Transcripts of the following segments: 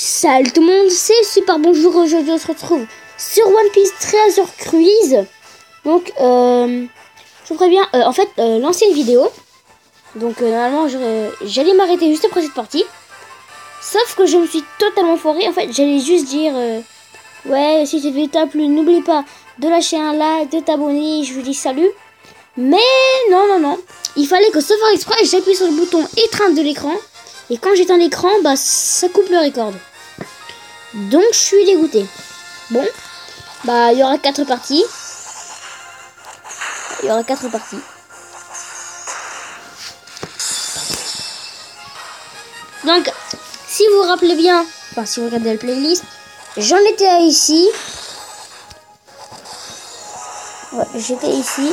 Salut tout le monde, c'est super bonjour, aujourd'hui on se retrouve sur One Piece Treasure Cruise. Donc je vous préviens, en fait l'ancienne vidéo, donc normalement j'allais m'arrêter juste après cette partie. Sauf que je me suis totalement foiré, en fait j'allais juste dire ouais, si cette vidéo t'a plu, n'oublie pas de lâcher un like, de t'abonner, je vous dis salut. Mais non, il fallait que, sauf faire exprès, j'appuie sur le bouton étreindre de l'écran. Et quand j'éteins l'écran, bah ça coupe le record. Donc je suis dégoûté. Bon, bah il y aura 4 parties. Donc, si vous vous rappelez bien, enfin si vous regardez la playlist, j'en étais à ici. Ouais, j'étais ici.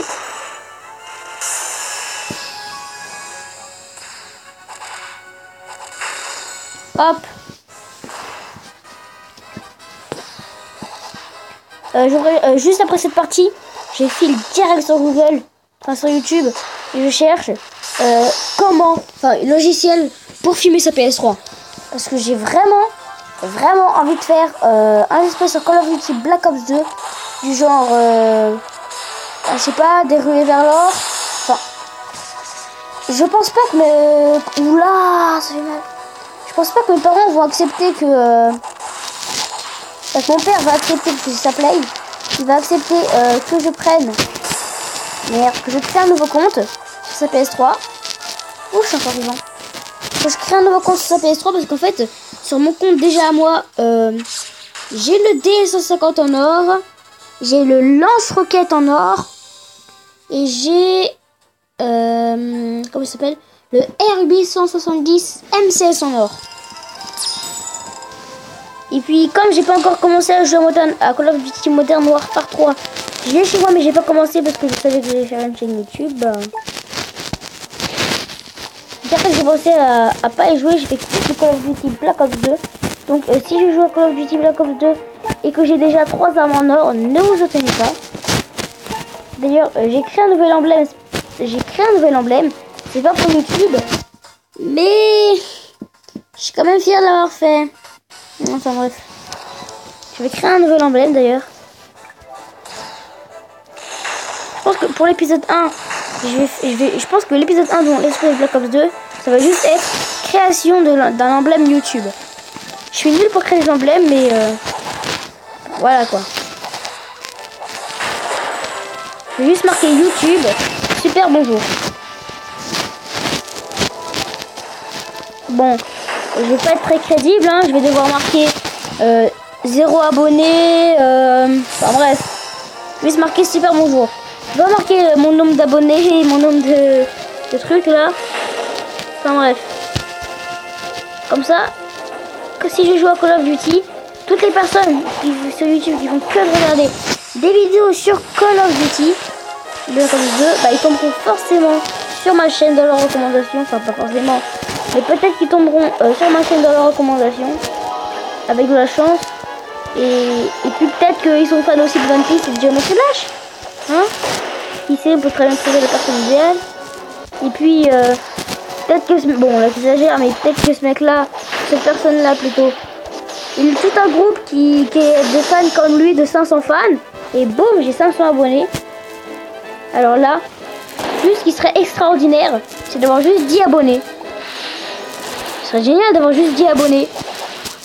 Hop. Juste après cette partie, j'ai file direct sur Google, enfin sur YouTube, et je cherche logiciel pour filmer sa PS3. Parce que j'ai vraiment envie de faire un espèce de Call of Duty Black Ops 2, du genre, je sais pas, déroulé vers l'or. Enfin, je pense pas que mes... Oula, ça fait mal. Je pense pas que mes parents vont accepter que... Parce que mon père va accepter que ça play. Il va accepter que je prenne... Merde, que je crée un nouveau compte sur sa PS3. Ouh, je suis encore vivant. Que je crée un nouveau compte sur sa PS3 parce qu'en fait, sur mon compte déjà à moi, j'ai le D150 en or. J'ai le lance-roquette en or. Et j'ai... comment il s'appelle ? Le RB170 MCS en or. Et puis comme j'ai pas encore commencé à jouer à Call of Duty Modern Warfare 3, je l'ai chez moi mais j'ai pas commencé parce que je savais que j'allais faire une chaîne YouTube. Après j'ai pensé à pas y jouer, j'ai fait que Call of Duty Black Ops 2. Donc si je joue à Call of Duty Black Ops 2 et que j'ai déjà 3 armes en or, ne vous étonnez pas. D'ailleurs j'ai créé un nouvel emblème. C'est pas pour YouTube, mais je suis quand même fière de l'avoir fait. Enfin bref, je vais créer un nouvel emblème d'ailleurs. Je pense que pour l'épisode 1, je pense que l'épisode 1 de l'esprit de Black Ops 2, ça va juste être création d'un emblème YouTube. Je suis nulle pour créer des emblèmes, mais voilà quoi. Je vais juste marquer YouTube, super bonjour. Bon, je vais pas être très crédible, hein. Je vais devoir marquer 0 abonnés, enfin bref. Je vais se marquer super bonjour. Je vais marquer mon nombre d'abonnés et mon nombre de trucs là. Enfin bref. Comme ça, que si je joue à Call of Duty, toutes les personnes sur YouTube qui font que de regarder des vidéos sur Call of Duty, Black Ops 2, bah ils tomberont forcément sur ma chaîne dans leurs recommandations, enfin pas forcément. Mais peut-être qu'ils tomberont sur ma chaîne dans leurs recommandations. Avec de la chance. Et puis peut-être qu'ils sont fans aussi de One Piece et de John Flash. Hein? Qui sait, on peut très bien trouver la personne idéale. Et puis peut-être que... Bon là j'exagère, mais peut-être que ce mec-là, cette personne-là plutôt, il a tout un groupe qui est de fans comme lui, de 500 fans. Et boum, j'ai 500 abonnés. Alors là, plus ce qui serait extraordinaire, c'est d'avoir juste 10 abonnés. Ce serait génial d'avoir juste 10 abonnés.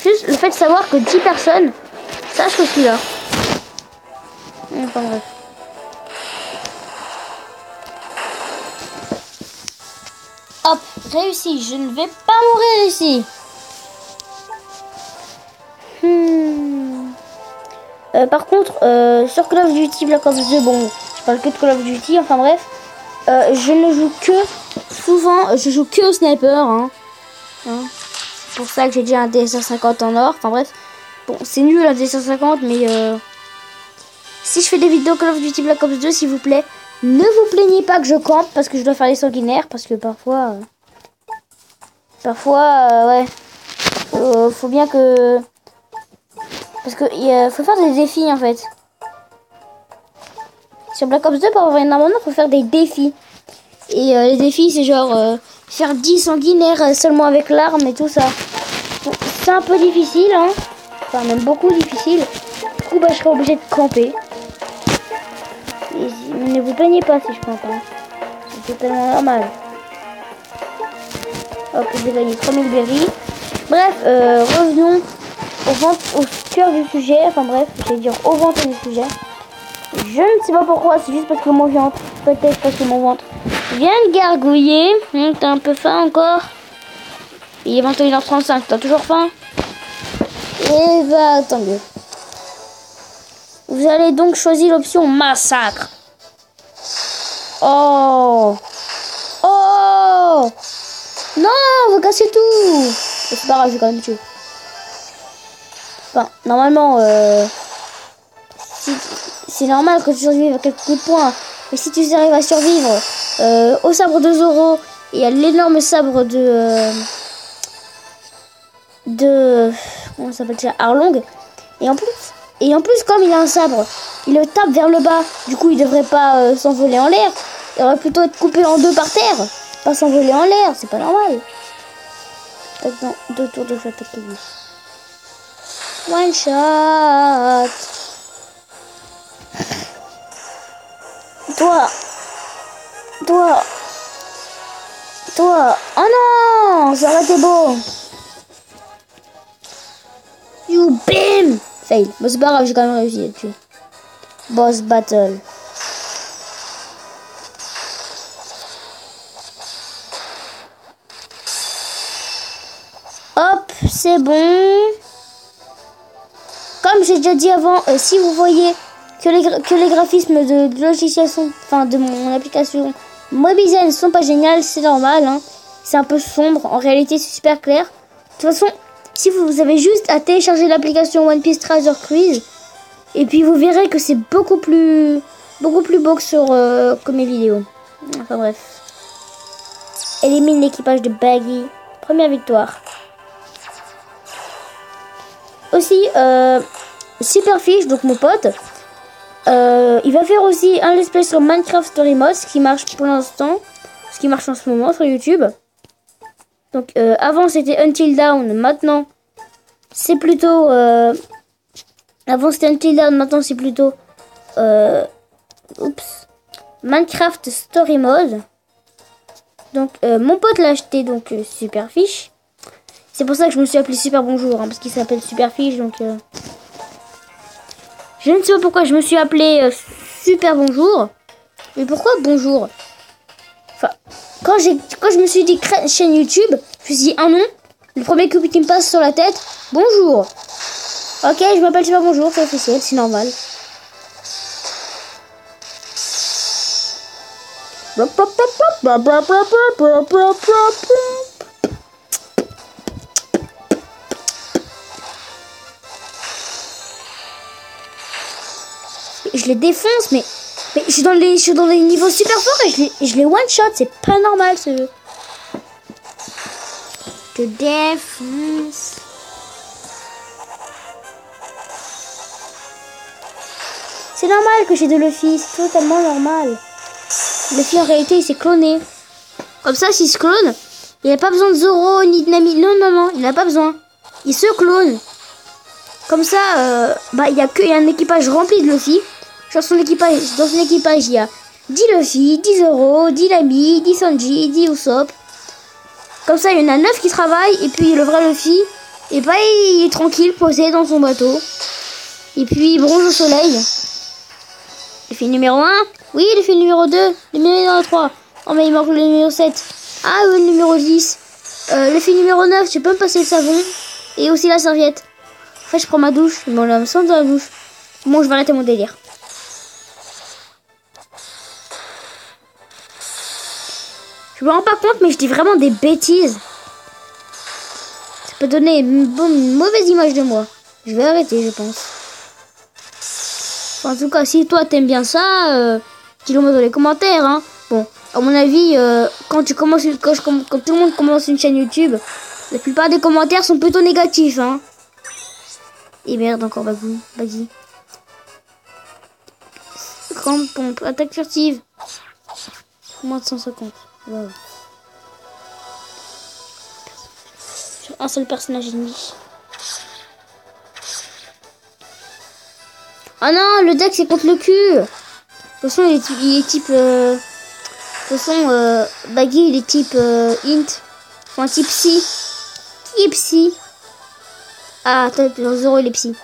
Juste le fait de savoir que 10 personnes sachent que je suis là. Enfin bref. Hop, réussi. Je ne vais pas mourir ici. Par contre, sur Call of Duty Black Ops 2, bon, je parle que de Call of Duty, enfin bref. Je ne joue que... Souvent, je joue que au sniper, hein. C'est pour ça que j'ai déjà un DS150 en or. Enfin bref, bon c'est nul un DS150, mais si je fais des vidéos Call of Duty Black Ops 2, s'il vous plaît, ne vous plaignez pas que je campe parce que je dois faire les sanguinaires, parce que parfois ouais, faut bien que, parce que faut faire des défis en fait. Sur Black Ops 2, pour avoir une arme en or, faut faire des défis. Et les défis c'est genre faire 10 sanguinaires seulement avec l'arme et tout ça. Bon, un peu difficile, hein. Enfin, même beaucoup difficile. Du coup, bah, je serai obligée de camper. Et ne vous plaignez pas si je campe, hein. C'est totalement normal. Hop, j'ai gagné 3000 berries. Bref, revenons au cœur du sujet. Enfin bref, je vais dire au ventre du sujet. Je ne sais pas pourquoi, c'est juste parce que mon ventre, peut-être parce que mon ventre vient de gargouiller. T'as un peu faim encore? Il est 21h35, t'as toujours faim? Et bah, tant mieux. Vous allez donc choisir l'option massacre. Oh! Oh! Non, vous cassez tout. C'est pas grave, je vais quand même tuer. Enfin, normalement, c'est normal que tu survives à quelques coups de poing. Mais si tu arrives à survivre au sabre de Zoro et à l'énorme sabre de comment ça s'appelle ça, Arlong. Et en plus, comme il a un sabre, il le tape vers le bas. Du coup, il devrait pas s'envoler en l'air. Il aurait plutôt être coupé en deux par terre. Pas s'envoler en l'air, c'est pas normal. Attends, 2 tours de feu attaque lui. One shot. Toi. Oh non, ça aurait été beau. You bim. Fail. Bon, c'est pas grave, j'ai quand même réussi à le tuer. Boss battle. Hop, c'est bon. Comme j'ai déjà dit avant, si vous voyez que les graphismes de logiciel sont, enfin de mon application Mobizen sont pas géniales, c'est normal. Hein. C'est un peu sombre. En réalité, c'est super clair. De toute façon, si vous avez juste à télécharger l'application One Piece Treasure Cruise, et puis vous verrez que c'est beaucoup plus beau que sur que mes vidéos. Enfin bref. Élimine l'équipage de Baggy. Première victoire. Aussi, Superfish, donc mon pote, il va faire aussi un let's play sur Minecraft Story Mode, ce qui marche pour l'instant, ce qui marche en ce moment sur YouTube. Donc avant c'était Until Dawn, maintenant c'est plutôt avant c'était Until Dawn, maintenant c'est plutôt Minecraft Story Mode. Donc mon pote l'a acheté, donc Superfish. C'est pour ça que je me suis appelé Super Bonjour, hein, parce qu'il s'appelle Superfish, donc je ne sais pas pourquoi je me suis appelé Super Bonjour. Mais pourquoi Bonjour? Enfin, quand je me suis dit chaîne YouTube, je me suis dit un nom, le premier coup qui me passe sur la tête, Bonjour. Ok, je m'appelle Super Bonjour, c'est officiel, c'est normal. Je les défonce, mais je suis dans les niveaux super forts et je les one shot, c'est pas normal ce jeu. Je défonce. C'est normal que j'ai de Luffy, c'est totalement normal. Luffy en réalité il s'est cloné. Comme ça s'il se clone, il n'a pas besoin de Zoro ni de Nami. Non, il n'a pas besoin. Il se clone. Comme ça, il y a un équipage rempli de Luffy. Dans son équipage, il y a 10 Luffy, 10 Zoro, 10 Nami, 10 Sanji, 10 Usopp. Comme ça, il y en a 9 qui travaillent. Et puis le vrai Luffy, et bah, il est tranquille, posé dans son bateau. Et puis il bronze au soleil. Luffy numéro 1. Oui, Luffy numéro 2. Le numéro 3. Oh, mais il manque le numéro 7. Ah, oui, le numéro 10. Luffy numéro 9. Je peux me passer le savon. Et aussi la serviette. En fait, je prends ma douche. Mais on la sent dans la douche. Bon, je vais arrêter mon délire. Je me rends pas compte, mais je dis vraiment des bêtises. Ça peut donner une mauvaise image de moi. Je vais arrêter, je pense. Enfin, en tout cas, si toi t'aimes bien ça, dis-le moi dans les commentaires. Hein. Bon, à mon avis, quand tout le monde commence une chaîne YouTube, la plupart des commentaires sont plutôt négatifs. Hein. Et merde, encore Bagou. Vas-y. Grande pompe, attaque furtive. Moins de 150. Wow. Sur un seul personnage ennemi. Ah non, le deck c'est contre le cul. De toute façon, il est type... de toute façon, Baggy, il est type int. Enfin, type psy. Qui est psy? Ah, attends, dans Zoro, il est psy.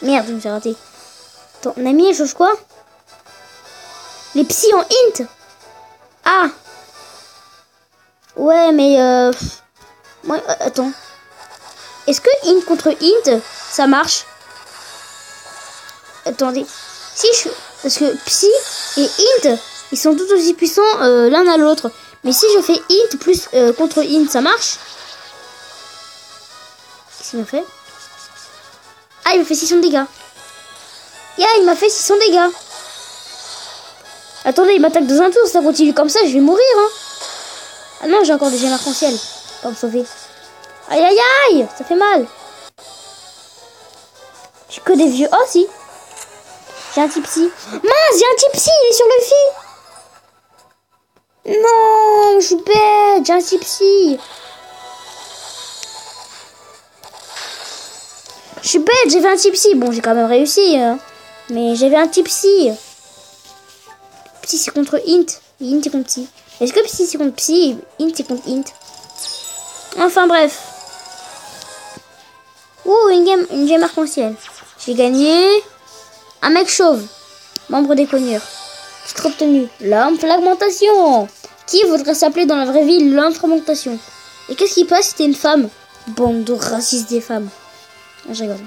Merde, je me suis raté. Attends, Nami, elle change quoi? Les psy en int? Ah! Ouais, mais ouais, attends. Est-ce que int contre int, ça marche? Attendez. Si je... Parce que psy et int, ils sont tout aussi puissants l'un à l'autre. Mais si je fais int plus contre int, ça marche? Qu'est-ce qu'il m'a fait? Ah, il m'a fait 600 dégâts. Yeah, il m'a fait 600 dégâts. Attendez, il m'attaque dans un tour. Ça continue comme ça, je vais mourir. Hein. Ah non, j'ai encore des gemmes arc-en-ciel. Pour me sauver. Aïe, aïe, aïe. Ça fait mal. J'ai que des vieux. Oh, si. J'ai un type psy. Mince, j'ai un type psy. Il est sur le fil. Non, je suis bête. J'ai un type psy. Je suis bête, j'avais un type psy. Bon, j'ai quand même réussi. Hein. Mais j'avais un type psy. Psy, c'est contre int. Et int, c'est contre psy. Est-ce que psy, c'est contre psy et int, c'est contre int? Enfin, bref. Ouh, une gemme arc-en-ciel. J'ai gagné un mec chauve. Membre des cogneurs. Titre obtenu. L'infragmentation. Qui voudrait s'appeler dans la vraie vie l'infragmentation? Et qu'est-ce qui passe si t'es une femme? Bande de racistes des femmes. Je rigole.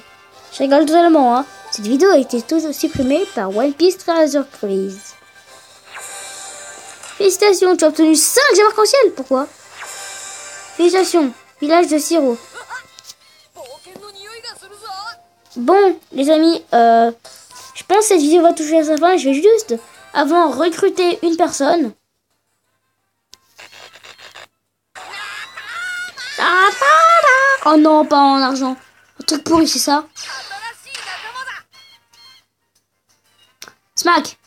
Je rigole totalement, hein. Cette vidéo a été supprimée par One Piece Treasure Cruise. Félicitations, tu as obtenu 5 gemmes arc-en-ciel. Pourquoi? Félicitations, village de Siro. Bon, les amis, je pense que cette vidéo va toucher à sa fin. Je vais juste, avant, recruter une personne. Oh non, pas en argent. Un truc pourri, c'est ça? Smack.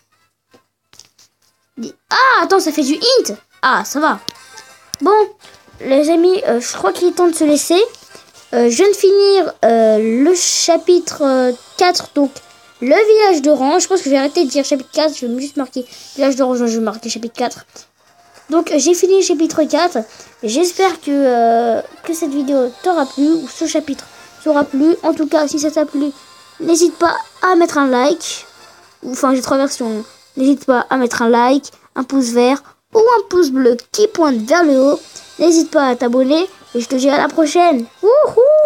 Ah, attends, ça fait du int. Ah, ça va. Bon, les amis, je crois qu'il est temps de se laisser. Je viens de finir le chapitre 4, donc le village d'Orange. Je pense que je vais arrêter de dire chapitre 4, je vais juste marquer village d'Orange, je vais marquer chapitre 4. Donc j'ai fini le chapitre 4. J'espère que cette vidéo t'aura plu, ou ce chapitre t'aura plu. En tout cas, si ça t'a plu, n'hésite pas à mettre un like. Enfin, j'ai 3 versions. N'hésite pas à mettre un like, un pouce vert ou un pouce bleu qui pointe vers le haut. N'hésite pas à t'abonner et je te dis à la prochaine. Wouhou!